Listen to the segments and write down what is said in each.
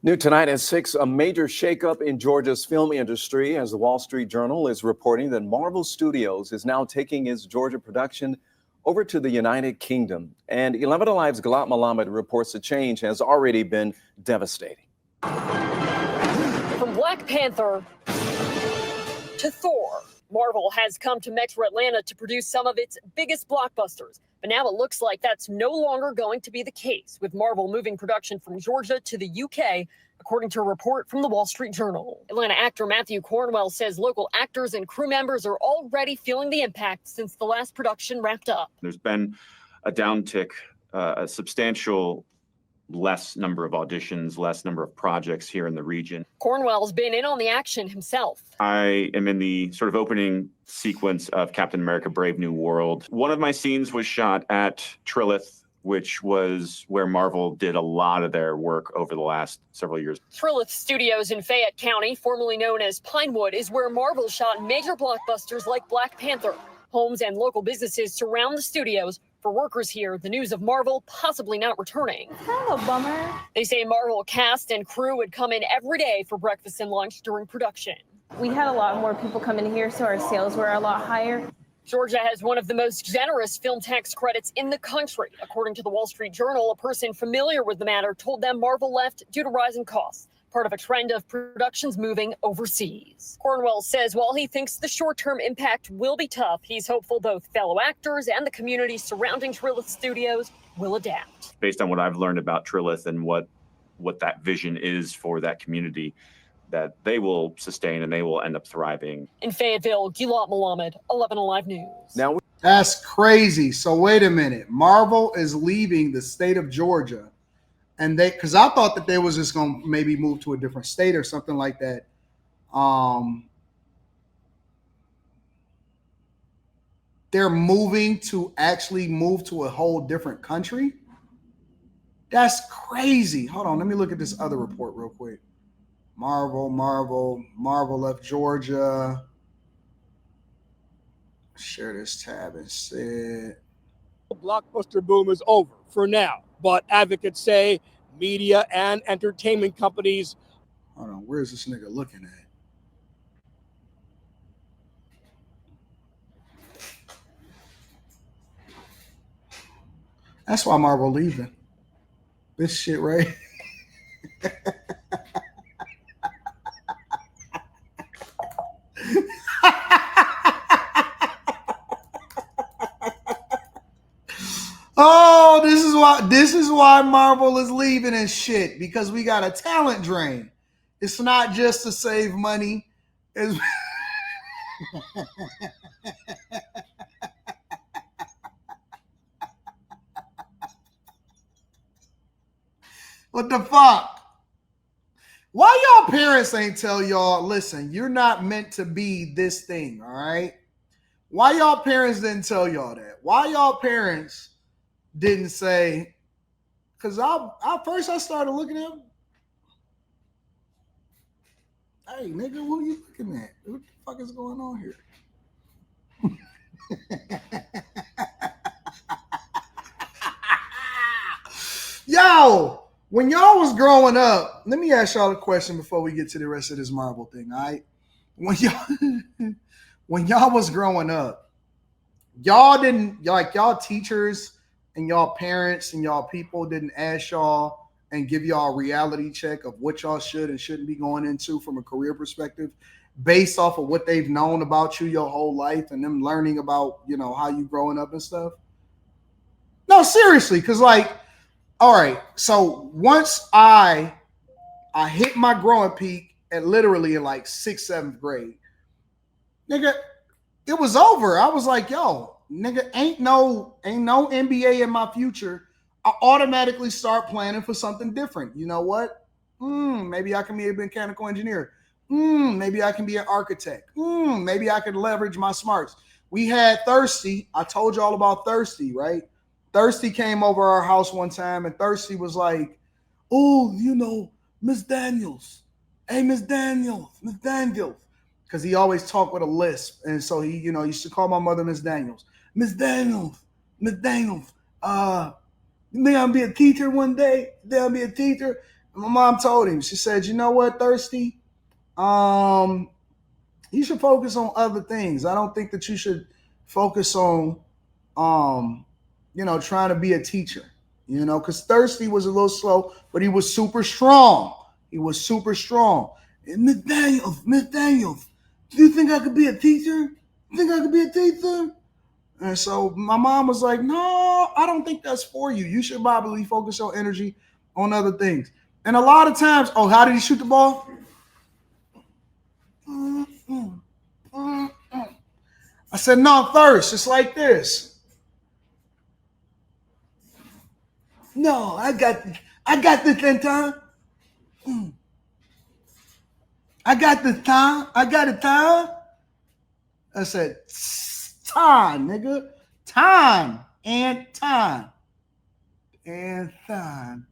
New tonight at 6, a major shakeup in Georgia's film industry as the Wall Street Journal is reporting that Marvel Studios is now taking its Georgia production over to the United Kingdom. And 11 Alive's Galat Malamed reports the change has already been devastating. From Black Panther to Thor, Marvel has come to Metro Atlanta to produce some of its biggest blockbusters. But now it looks like that's no longer going to be the case, with Marvel moving production from Georgia to the UK, according to a report from the Wall Street Journal. Atlanta actor Matthew Cornwell says local actors and crew members are already feeling the impact since the last production wrapped up. There's been a downtick, a substantial less number of auditions, less number of projects here in the region. Cornwell's been in on the action himself. I am in the sort of opening sequence of Captain America: Brave New World. One of my scenes was shot at Trilith, which was where Marvel did a lot of their work over the last several years. Trilith Studios in Fayette County, formerly known as Pinewood, is where Marvel shot major blockbusters like Black Panther. Homes and local businesses surround the studios. For workers here, the news of Marvel possibly not returning. Kind of a bummer. They say Marvel cast and crew would come in every day for breakfast and lunch during production. We had a lot more people come in here, so our sales were a lot higher. Georgia has one of the most generous film tax credits in the country. According to the Wall Street Journal, a person familiar with the matter told them Marvel left due to rising costs, part of a trend of productions moving overseas. Cornwell says while he thinks the short-term impact will be tough, he's hopeful both fellow actors and the community surrounding Trilith Studios will adapt. Based on what I've learned about Trilith and what that vision is for that community, that they will sustain and they will end up thriving. In Fayetteville, Galat Malamed, 11 Alive News. Now, that's crazy. So wait a minute. Marvel is leaving the state of Georgia. And because I thought that they was just going to maybe move to a different state or something like that. They're moving to actually move to a whole different country. That's crazy. Hold on. Let me look at this other report real quick. Marvel left Georgia. Share this tab and said. The blockbuster boom is over for now, but advocates say media and entertainment companies. Hold on, where's this nigga looking at? That's why Marvel leaving. This shit, right? Oh, this is why Marvel is leaving and shit, because we got a talent drain. It's not just to save money. What the fuck? Why y'all parents ain't tell y'all, listen, you're not meant to be this thing, all right? Why y'all parents didn't tell y'all that? Why y'all parents didn't say, because I started looking at him. Hey, nigga, what are you looking at? What the fuck is going on here? Yo, when y'all was growing up, let me ask y'all a question before we get to the rest of this Marvel thing, all right? When y'all was growing up, y'all didn't, like y'all teachers and y'all parents and y'all people didn't ask y'all and give y'all a reality check of what y'all should and shouldn't be going into from a career perspective based off of what they've known about you your whole life and them learning about, you know, how you growing up and stuff? No, seriously, because like, all right, so once I hit my growing peak at literally in like 6th, 7th grade, nigga, it was over. I was like, yo, nigga, ain't no NBA in my future. I automatically start planning for something different. You know what? Maybe I can be a mechanical engineer. Maybe I can be an architect. Maybe I can leverage my smarts. We had Thirsty. I told you all about Thirsty, right? Thirsty came over our house one time, and Thirsty was like, oh, you know, Miss Daniels. Hey, Miss Daniels. Because he always talked with a lisp. And so he, you know, used to call my mother Miss Daniels. Miss Daniels. May I be a teacher one day? May I be a teacher? And my mom told him, she said, you know what, Thirsty? You should focus on other things. I don't think that you should focus on, trying to be a teacher, because Thirsty was a little slow, but he was super strong. He was super strong. And Miss Daniels, do you think I could be a teacher? You think I could be a teacher? And so my mom was like, no, I don't think that's for you. You should probably focus your energy on other things. And a lot of times, how did he shoot the ball? I said, no, Thirst, it's like this. No, I got this, Anton. I got the time. I got it time. I said, time, nigga. Time and time. And time.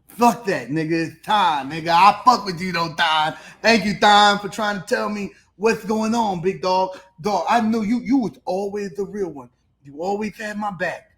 Fuck that, nigga. Time, nigga. I fuck with you though, Time. Thank you, Time, for trying to tell me what's going on, big dog. Dog, I knew you was always the real one. You always had my back.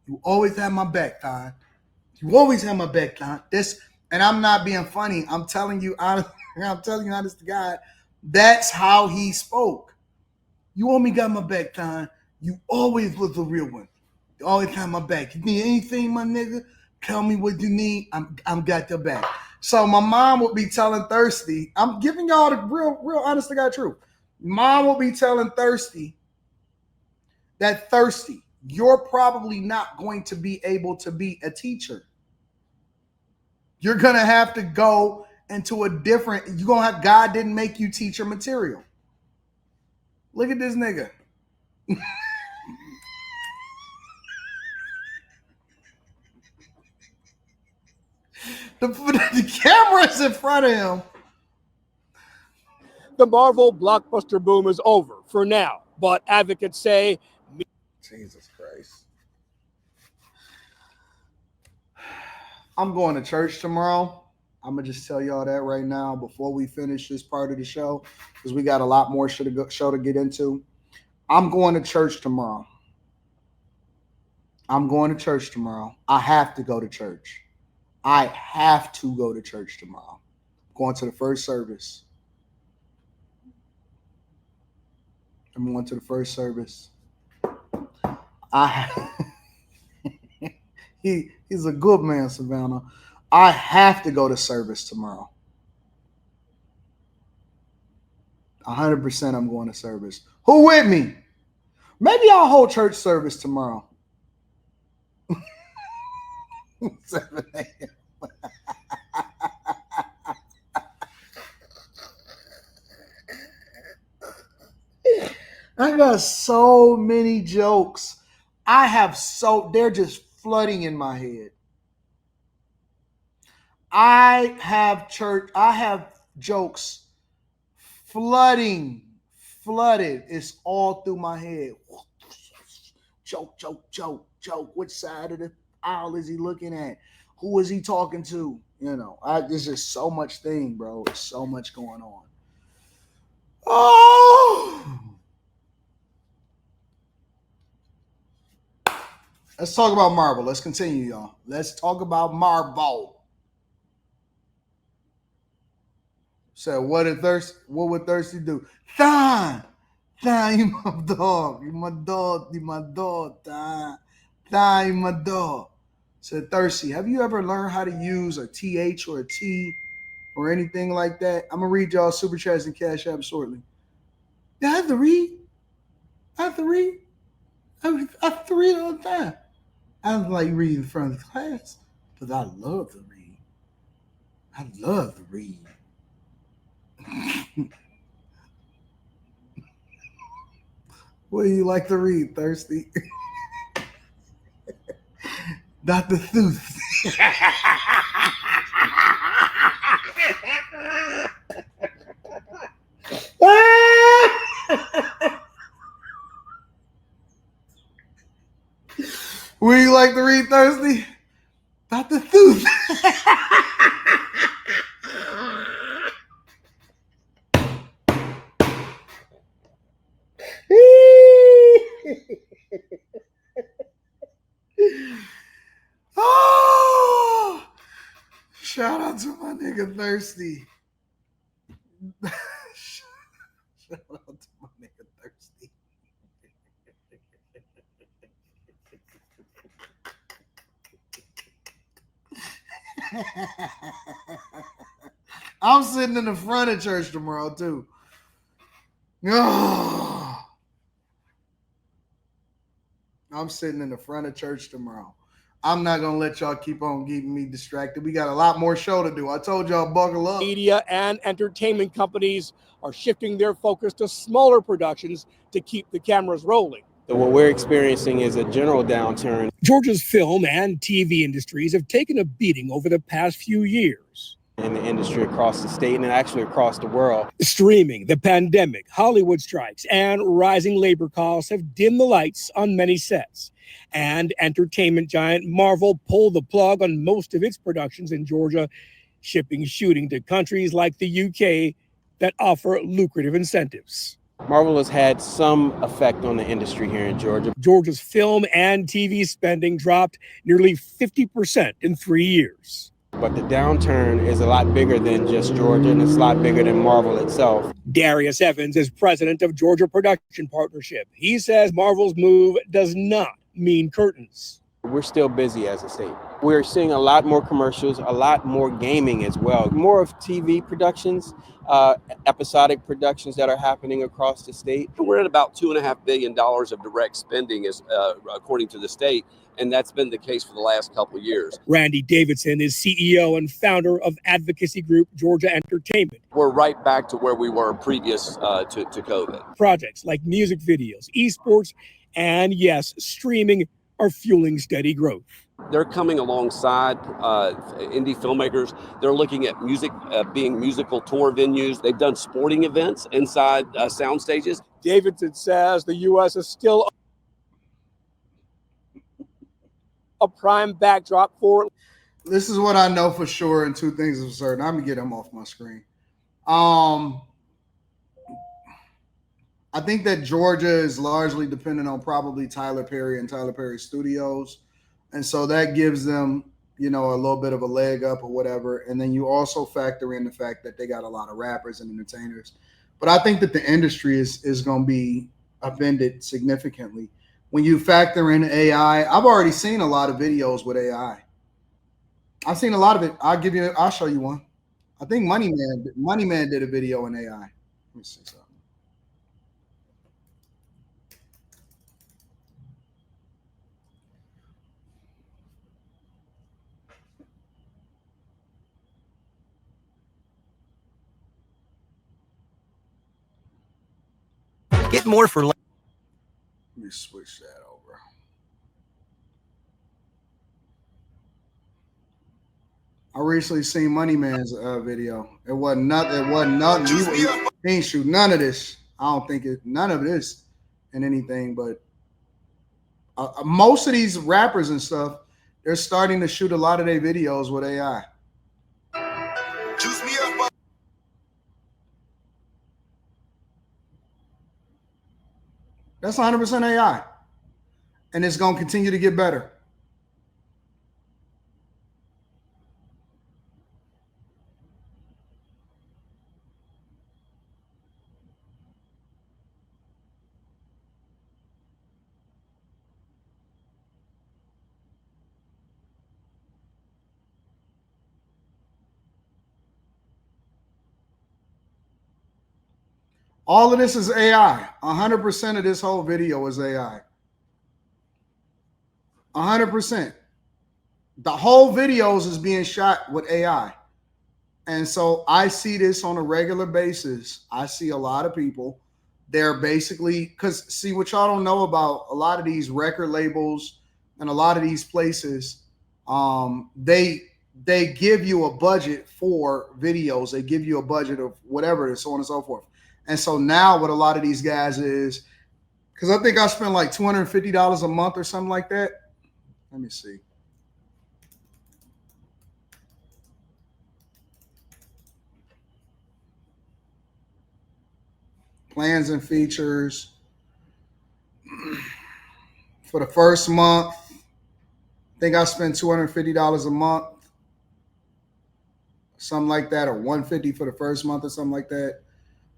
You always had my back, Time. You always had my back, Time. And I'm not being funny. I'm telling you honest to God, that's how he spoke. You always got my back, Time. You always was the real one. You always had my back. You need anything, my nigga? Tell me what you need. I'm got your back. So my mom would be telling Thirsty, I'm giving y'all the real honest to God truth. Mom will be telling Thirsty that Thirsty, you're probably not going to be able to be a teacher. You're going to have to go into God didn't make you teacher material. Look at this nigga. The camera's in front of him. The Marvel blockbuster boom is over for now, but advocates say... Jesus Christ. I'm going to church tomorrow. I'm going to just tell y'all that right now before we finish this part of the show, because we got a lot more show to get into. I'm going to church tomorrow. I have to go to church. I have to go to church tomorrow. I'm going to the first service. He's a good man, Savannah. I have to go to service tomorrow. 100% I'm going to service. Who with me? Maybe I'll hold church service tomorrow. 7 a.m. I got so many jokes. They're just flooding in my head. I have jokes flooded. It's all through my head. Joke. Which side of the aisle is he looking at? Who is he talking to? There's just so much thing, bro. There's so much going on. Oh! Let's talk about Marvel. Let's continue, y'all. Let's talk about Marvel. So what would Thirsty do? Thon, you my dog. You my dog, Thon, you my dog. Said Thirsty, have you ever learned how to use a TH or a T or anything like that? I'm going to read y'all Super Chats and Cash App shortly. I have to read. I have to read all the time. I don't like reading in front of the class, but I love to read. What do you like to read, Thirsty? Dr. Seuss. What do you like to read, Thirsty? Dr. Seuss. Oh, Shout out to my nigga Thirsty. Shout out to my nigga Thirsty. I'm sitting in the front of church tomorrow too. I'm sitting in the front of church tomorrow. I'm not going to let y'all keep on keeping me distracted. We got a lot more show to do. I told y'all buckle up. Media and entertainment companies are shifting their focus to smaller productions to keep the cameras rolling. What we're experiencing is a general downturn. Georgia's film and TV industries have taken a beating over the past few years. In the industry across the state and actually across the world. Streaming, the pandemic, Hollywood strikes, and rising labor costs have dimmed the lights on many sets. And entertainment giant Marvel pulled the plug on most of its productions in Georgia, shipping shooting to countries like the UK that offer lucrative incentives. Marvel has had some effect on the industry here in Georgia. Georgia's film and TV spending dropped nearly 50% in 3 years. But the downturn is a lot bigger than just Georgia, and it's a lot bigger than Marvel itself. Darius Evans is president of Georgia Production Partnership. He says Marvel's move does not mean curtains. We're still busy as a state. We're seeing a lot more commercials, a lot more gaming as well. More of TV productions, episodic productions that are happening across the state. We're at about $2.5 billion of direct spending, according to the state, and that's been the case for the last couple of years. Randy Davidson is CEO and founder of advocacy group Georgia Entertainment. We're right back to where we were previous to COVID. Projects like music videos, esports, and yes, streaming are fueling steady growth. They're coming alongside indie filmmakers. They're looking at music being musical tour venues. They've done sporting events inside sound stages. Davidson says the U.S. is still a prime backdrop for. This is what I know for sure, and two things are certain. I'm gonna get them off my screen. I think that Georgia is largely dependent on probably Tyler Perry and Tyler Perry Studios. And so that gives them, a little bit of a leg up or whatever. And then you also factor in the fact that they got a lot of rappers and entertainers. But I think that the industry is going to be upended significantly. When you factor in AI, I've already seen a lot of videos with AI. I've seen a lot of it. I'll show you one. I think Money Man did a video in AI. Let me see something. Get more for less. Let me switch that over. I recently seen Money Man's video. It wasn't nothing. He ain't shoot none of this. I don't think none of this and anything. But most of these rappers and stuff, they're starting to shoot a lot of their videos with AI. Juice me up. That's 100% AI. And it's going to continue to get better. All of this is AI. 100% of this whole video is AI. 100%. The whole videos is being shot with AI. And so I see this on a regular basis. I see a lot of people. They're basically, because see what y'all don't know about a lot of these record labels and a lot of these places, they give you a budget for videos. They give you a budget of whatever, and so on and so forth. And so now what a lot of these guys is, because I think I spent like $250 a month or something like that. Let me see. Plans and features. For the first month, I think I spent $250 a month. something like that, or $150 for the first month or something like that.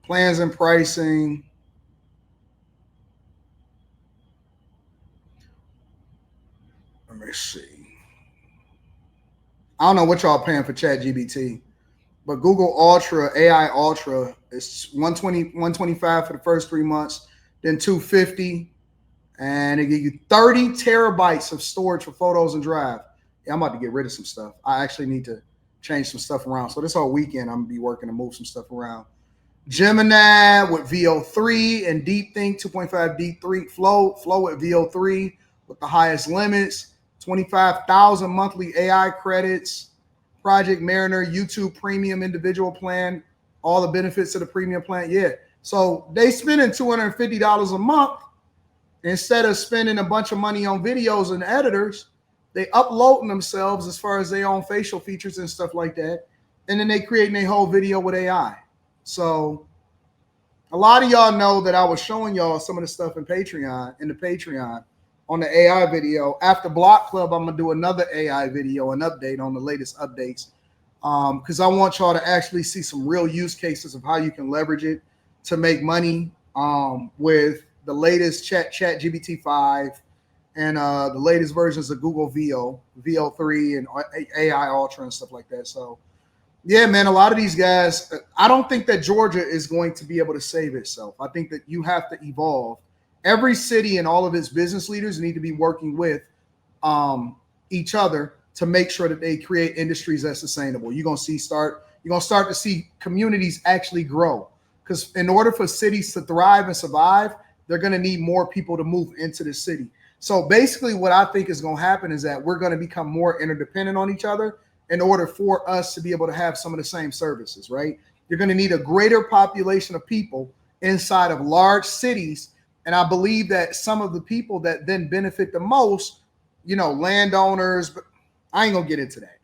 Plans and pricing. Let me see. I don't know what y'all paying for ChatGPT, but Google Ultra, AI Ultra, is $125 for the first 3 months, then $250, and they give you 30 terabytes of storage for photos and drive. Yeah, I'm about to get rid of some stuff. I actually need to change some stuff around. So this whole weekend, I'm gonna be working to move some stuff around. Gemini with VO3 and DeepThink 2.5 D3 Flow with VO3 with the highest limits. 25,000 monthly AI credits. Project Mariner, YouTube Premium individual plan, all the benefits of the premium plan. Yeah. So they spending $250 a month instead of spending a bunch of money on videos and editors. They uploading themselves as far as their own facial features and stuff like that. And then they creating a whole video with AI. So a lot of y'all know that I was showing y'all some of the stuff in the Patreon on the AI video. After Block Club, I'm gonna do another AI video, an update on the latest updates, because I want y'all to actually see some real use cases of how you can leverage it to make money with the latest ChatGPT 5 and the latest versions of Google VO3 and AI Ultra and stuff like that. So yeah, man, a lot of these guys, I don't think that Georgia is going to be able to save itself. I think that you have to evolve. Every city and all of its business leaders need to be working with each other to make sure that they create industries that's sustainable. You're gonna start to see communities actually grow. Because in order for cities to thrive and survive, they're gonna need more people to move into the city. So basically what I think is gonna happen is that we're gonna become more interdependent on each other in order for us to be able to have some of the same services, right? You're gonna need a greater population of people inside of large cities. And I believe that some of the people that then benefit the most, landowners, but I ain't gonna get into that.